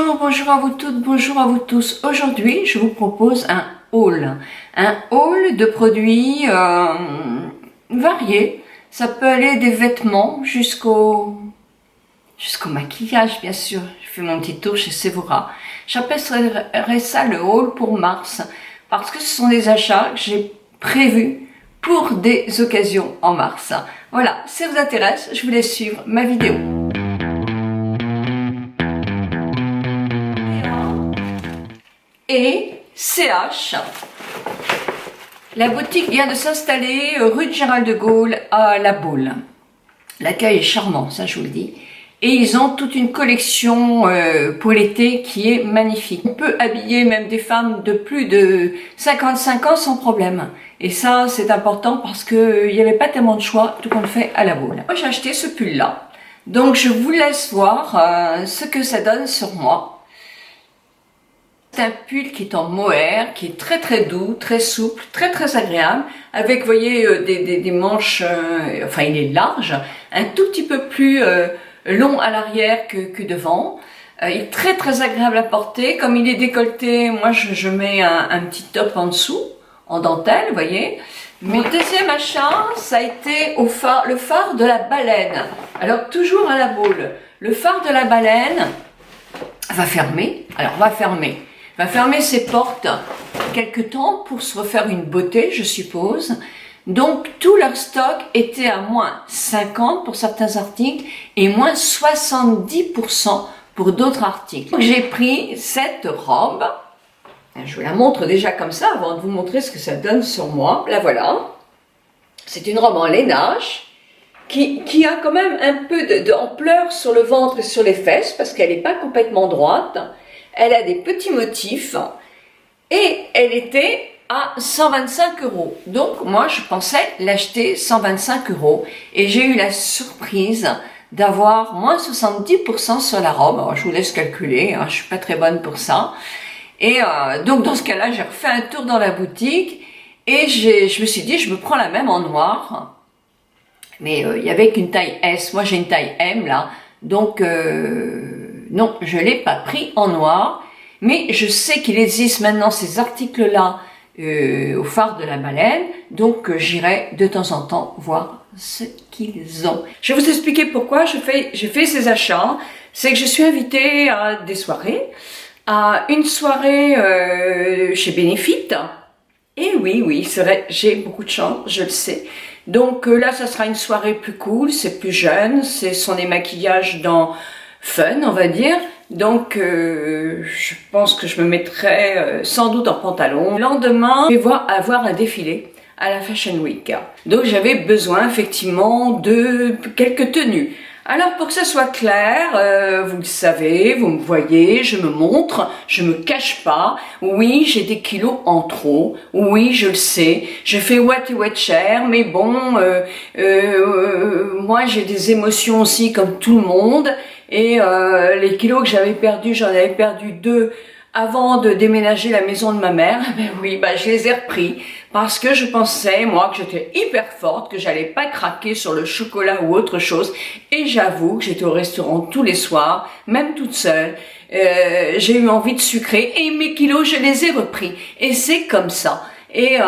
Bonjour à vous toutes, bonjour à vous tous. Aujourd'hui, je vous propose un haul de produits variés. Ça peut aller des vêtements jusqu'au maquillage, bien sûr. Je fais mon petit tour chez Sephora. J'appellerais ça le haul pour mars, parce que ce sont des achats que j'ai prévus pour des occasions en mars. Voilà, si ça vous intéresse, je vous laisse suivre ma vidéo. Et CH, la boutique vient de s'installer rue de Général de Gaulle à La Baule. L'accueil est charmant, ça je vous le dis. Et ils ont toute une collection pour l'été qui est magnifique. On peut habiller même des femmes de plus de 55 ans sans problème. Et ça c'est important parce qu'il n'y avait pas tellement de choix, tout compte fait à La Baule. Moi j'ai acheté ce pull là. Donc je vous laisse voir ce que ça donne sur moi. C'est un pull qui est en mohair, qui est très très doux, très souple, très très agréable, avec, vous voyez, des manches, enfin il est large, un tout petit peu plus long à l'arrière que devant. Il est très très agréable à porter, comme il est décolleté, moi je mets un petit top en dessous, en dentelle, vous voyez. Mon deuxième achat, ça a été le phare de la baleine. Alors toujours à La Baule, le phare de la baleine va fermer, va fermer ses portes quelque temps pour se refaire une beauté, je suppose. Donc, tout leur stock était à moins 50 pour certains articles et moins 70% pour d'autres articles. Donc, j'ai pris cette robe. Je vous la montre déjà comme ça avant de vous montrer ce que ça donne sur moi. La voilà. C'est une robe en lainage qui a quand même un peu d'ampleur sur le ventre et sur les fesses parce qu'elle n'est pas complètement droite. Elle a des petits motifs et elle était à 125 €. Donc moi je pensais l'acheter 125 € et j'ai eu la surprise d'avoir moins 70% sur la robe. Alors, je vous laisse calculer, je suis pas très bonne pour ça. Et donc dans ce cas-là, j'ai refait un tour dans la boutique et je me suis dit je me prends la même en noir. Mais il y avait qu'une taille S, moi j'ai une taille M là, donc non, je ne l'ai pas pris en noir, mais je sais qu'il existe maintenant ces articles-là au phare de la baleine, donc j'irai de temps en temps voir ce qu'ils ont. Je vais vous expliquer pourquoi je fais ces achats. C'est que je suis invitée à des soirées, à une soirée chez Benefit. Et oui, c'est vrai, j'ai beaucoup de chance, je le sais. Donc là, ça sera une soirée plus cool, c'est plus jeune, ce sont des maquillages dans fun, on va dire. Donc je pense que je me mettrai sans doute en pantalon. Le lendemain, je vais avoir un défilé à la Fashion Week. Donc j'avais besoin effectivement de quelques tenues. Alors pour que ça soit clair, vous le savez, vous me voyez, je me montre, je me cache pas. Oui, j'ai des kilos en trop. Oui, je le sais. Je fais what et what cher, mais bon, moi j'ai des émotions aussi comme tout le monde. Et les kilos que j'avais perdus, j'en avais perdu 2 avant de déménager la maison de ma mère. Ben oui, je les ai repris parce que je pensais, moi, que j'étais hyper forte, que j'allais pas craquer sur le chocolat ou autre chose. Et j'avoue que j'étais au restaurant tous les soirs, même toute seule. J'ai eu envie de sucrer et mes kilos, je les ai repris. Et c'est comme ça. Et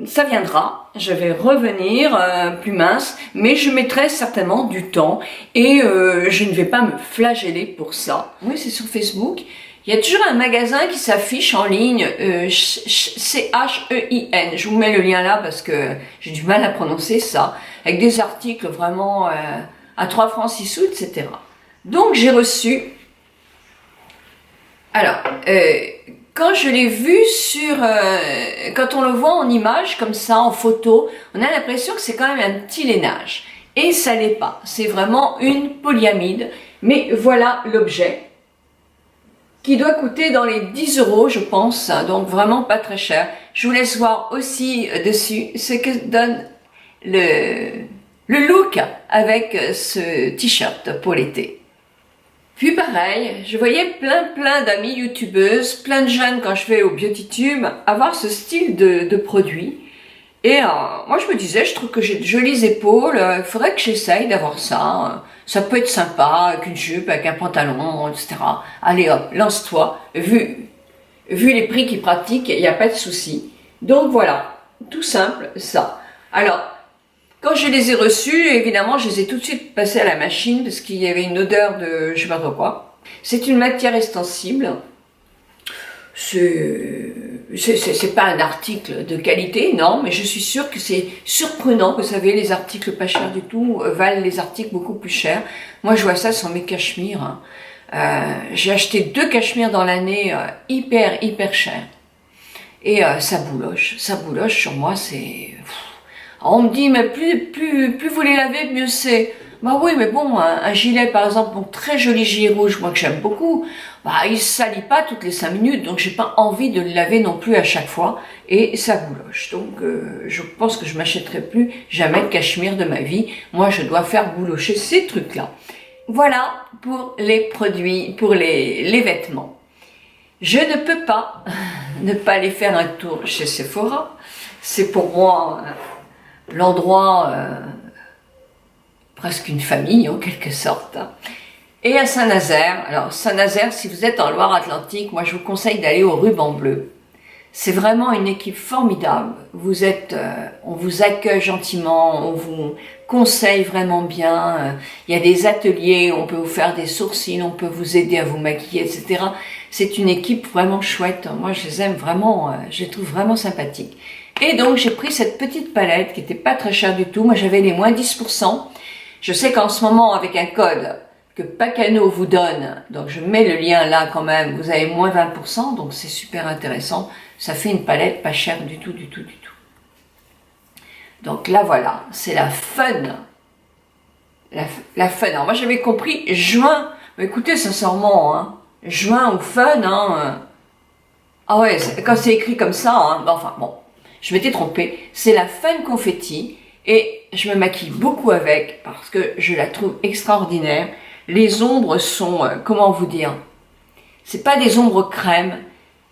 ça viendra, je vais revenir plus mince, mais je mettrai certainement du temps et je ne vais pas me flageller pour ça. Oui, c'est sur Facebook. Il y a toujours un magasin qui s'affiche en ligne, CHEIN. Je vous mets le lien là parce que j'ai du mal à prononcer ça, avec des articles vraiment à 3 francs 6 sous, etc. Donc j'ai reçu. Alors, quand je l'ai vu quand on le voit en image comme ça, en photo, on a l'impression que c'est quand même un petit lainage. Et ça l'est pas. C'est vraiment une polyamide. Mais voilà l'objet qui doit coûter dans les 10 €, je pense. Donc vraiment pas très cher. Je vous laisse voir aussi dessus ce que donne le look avec ce t-shirt pour l'été. Puis pareil, je voyais plein d'amis youtubeuses, plein de jeunes quand je vais au BeautyTube, avoir ce style de produit. Et moi je me disais, je trouve que j'ai de jolies épaules, il faudrait que j'essaye d'avoir ça. Ça peut être sympa, avec une jupe, avec un pantalon, etc. Allez hop, lance-toi. Vu les prix qu'ils pratiquent, il n'y a pas de souci. Donc voilà, tout simple, ça. Alors, quand je les ai reçus, évidemment, je les ai tout de suite passés à la machine parce qu'il y avait une odeur de je sais pas trop quoi. C'est une matière extensible. C'est pas un article de qualité, non, mais je suis sûre que c'est surprenant. Vous savez, les articles pas chers du tout valent les articles beaucoup plus chers. Moi, je vois ça sur mes cachemires. Hein. J'ai acheté 2 cachemires dans l'année hyper chers. Et ça bouloche sur moi, c'est... On me dit, mais plus vous les lavez, mieux c'est. Bah oui, mais bon, un gilet par exemple, bon, très joli gilet rouge, moi que j'aime beaucoup, bah il se salit pas toutes les 5 minutes, donc j'ai pas envie de le laver non plus à chaque fois, et ça bouloche. Donc je pense que je m'achèterai plus jamais de cachemire de ma vie. Moi je dois faire boulocher ces trucs-là. Voilà pour les produits, pour les vêtements. Je ne peux pas ne pas aller faire un tour chez Sephora. C'est pour moi l'endroit, presque une famille en quelque sorte. Et à Saint-Nazaire, alors Saint-Nazaire, si vous êtes en Loire-Atlantique, moi je vous conseille d'aller au Ruban Bleu. C'est vraiment une équipe formidable. On vous accueille gentiment, on vous conseille vraiment bien. Il y a des ateliers, on peut vous faire des sourcils, on peut vous aider à vous maquiller, etc. C'est une équipe vraiment chouette. Moi, je les aime vraiment, je les trouve vraiment sympathiques. Et donc, j'ai pris cette petite palette qui n'était pas très chère du tout. Moi, j'avais les moins 10%. Je sais qu'en ce moment, avec un code que Pacano vous donne, donc je mets le lien là quand même, vous avez moins 20%, donc c'est super intéressant. Ça fait une palette pas chère du tout. Donc là, voilà, c'est la fun. La fun. Alors moi, j'avais compris juin. Mais écoutez, sincèrement, hein, juin ou fun, hein. Ah ouais, quand c'est écrit comme ça, hein, enfin bon, je m'étais trompée. C'est la fun confetti et je me maquille beaucoup avec parce que je la trouve extraordinaire. Les ombres sont, comment vous dire, c'est pas des ombres crème,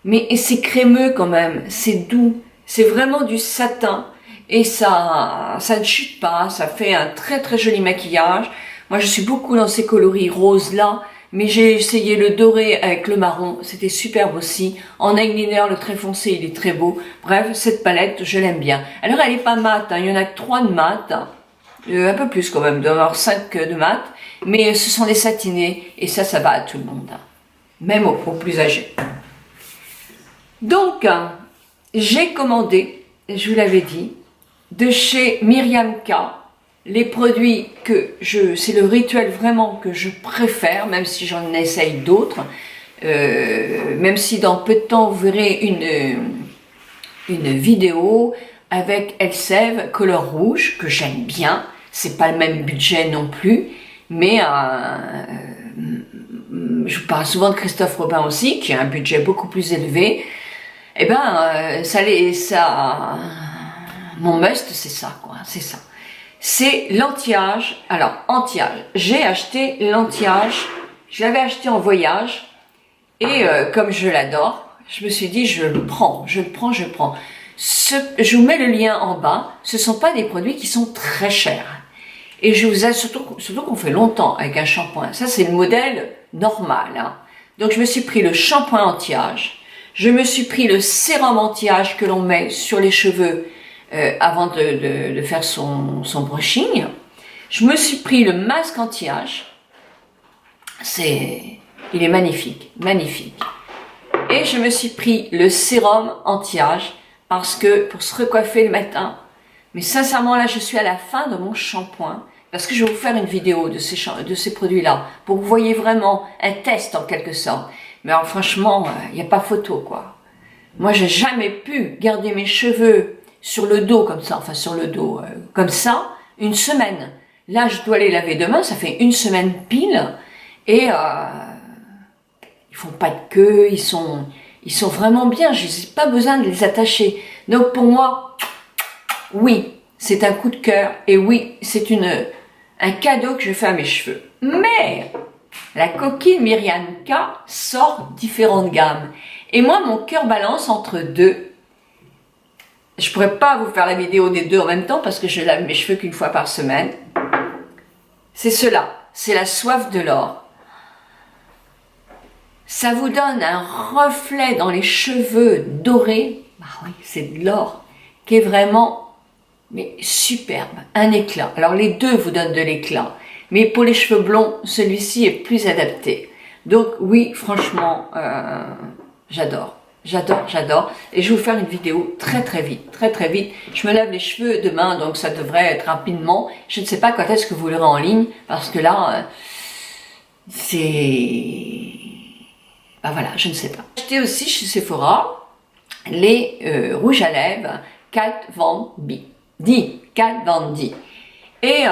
mais c'est crémeux quand même, c'est doux, c'est vraiment du satin et ça ne chute pas, ça fait un très joli maquillage. Moi je suis beaucoup dans ces coloris roses là, mais j'ai essayé le doré avec le marron, c'était superbe aussi. En eyeliner, le très foncé, il est très beau. Bref, cette palette, je l'aime bien. Alors elle est pas mate, hein, il y en a que 3 de mat, un peu plus quand même, d'avoir 5 de mat, mais ce sont des satinés et ça va à tout le monde, même aux plus âgés. Donc, j'ai commandé, je vous l'avais dit, de chez Myriam K, les produits c'est le rituel vraiment que je préfère, même si j'en essaye d'autres, même si dans peu de temps vous verrez une vidéo avec Elseve Couleur Rouge, que j'aime bien, c'est pas le même budget non plus, mais je vous parle souvent de Christophe Robin aussi, qui a un budget beaucoup plus élevé. Eh ben, mon must, c'est ça, quoi, c'est ça. C'est l'anti-âge. Alors, anti-âge. J'ai acheté l'anti-âge. Je l'avais acheté en voyage. Et comme je l'adore, je me suis dit, je le prends. Je vous mets le lien en bas. Ce ne sont pas des produits qui sont très chers. Et je vous ai surtout qu'on fait longtemps avec un shampoing. Ça, c'est le modèle normal. Hein. Donc, je me suis pris le shampoing anti-âge. Je me suis pris le sérum anti-âge que l'on met sur les cheveux avant de faire son brushing. Je me suis pris le masque anti-âge. Il est magnifique. Et je me suis pris le sérum anti-âge parce que pour se recoiffer le matin, mais sincèrement là je suis à la fin de mon shampoing parce que je vais vous faire une vidéo de ces produits-là pour que vous voyez vraiment un test en quelque sorte. Mais alors franchement, il n'y a pas photo quoi. Moi j'ai jamais pu garder mes cheveux sur le dos comme ça, enfin sur le dos comme ça, une semaine. Là je dois les laver demain, ça fait une semaine pile et ils font pas de queue, ils sont vraiment bien, je n'ai pas besoin de les attacher. Donc pour moi, oui, c'est un coup de cœur et oui, c'est un cadeau que je fais à mes cheveux. Mais la coquine Myriam K sort différentes gammes. Et moi, mon cœur balance entre deux. Je pourrais pas vous faire la vidéo des deux en même temps parce que je lave mes cheveux qu'une fois par semaine. C'est cela, c'est la soif de l'or. Ça vous donne un reflet dans les cheveux dorés. Bah oui, c'est de l'or qui est vraiment mais superbe, un éclat. Alors les deux vous donnent de l'éclat, mais pour les cheveux blonds, celui-ci est plus adapté. Donc oui, franchement, j'adore. J'adore. Et je vais vous faire une vidéo très vite. Je me lave les cheveux demain, donc ça devrait être rapidement. Je ne sais pas quand est-ce que vous l'aurez en ligne, parce que là, c'est... Ben voilà, je ne sais pas. J'ai acheté aussi chez Sephora les rouges à lèvres Kat Von D. Et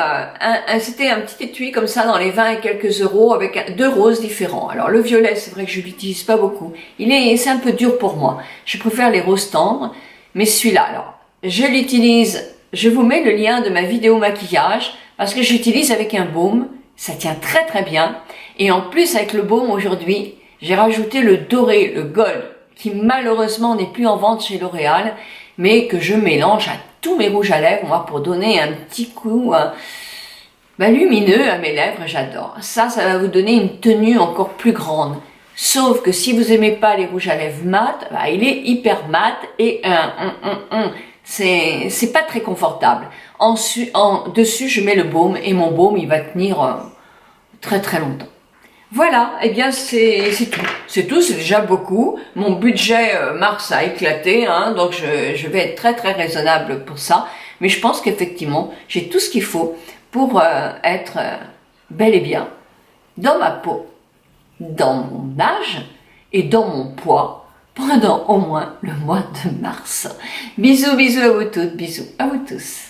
c'était un petit étui comme ça dans les 20 et quelques euros avec deux roses différents. Alors le violet, c'est vrai que je l'utilise pas beaucoup. C'est un peu dur pour moi. Je préfère les roses tendres. Mais celui-là, alors, je l'utilise. Je vous mets le lien de ma vidéo maquillage parce que j'utilise avec un baume. Ça tient très bien. Et en plus, avec le baume aujourd'hui, j'ai rajouté le doré, le gold, qui malheureusement n'est plus en vente chez L'Oréal, mais que je mélange à tous mes rouges à lèvres, moi, pour donner un petit coup lumineux à mes lèvres. J'adore. Ça va vous donner une tenue encore plus grande. Sauf que si vous aimez pas les rouges à lèvres mat, il est hyper mat et c'est pas très confortable. Dessus, je mets le baume et mon baume, il va tenir très longtemps. Voilà, et bien c'est tout. C'est déjà beaucoup. Mon budget mars a éclaté, donc je vais être très raisonnable pour ça. Mais je pense qu'effectivement, j'ai tout ce qu'il faut pour être bel et bien dans ma peau, dans mon âge et dans mon poids pendant au moins le mois de mars. Bisous à vous toutes, bisous à vous tous.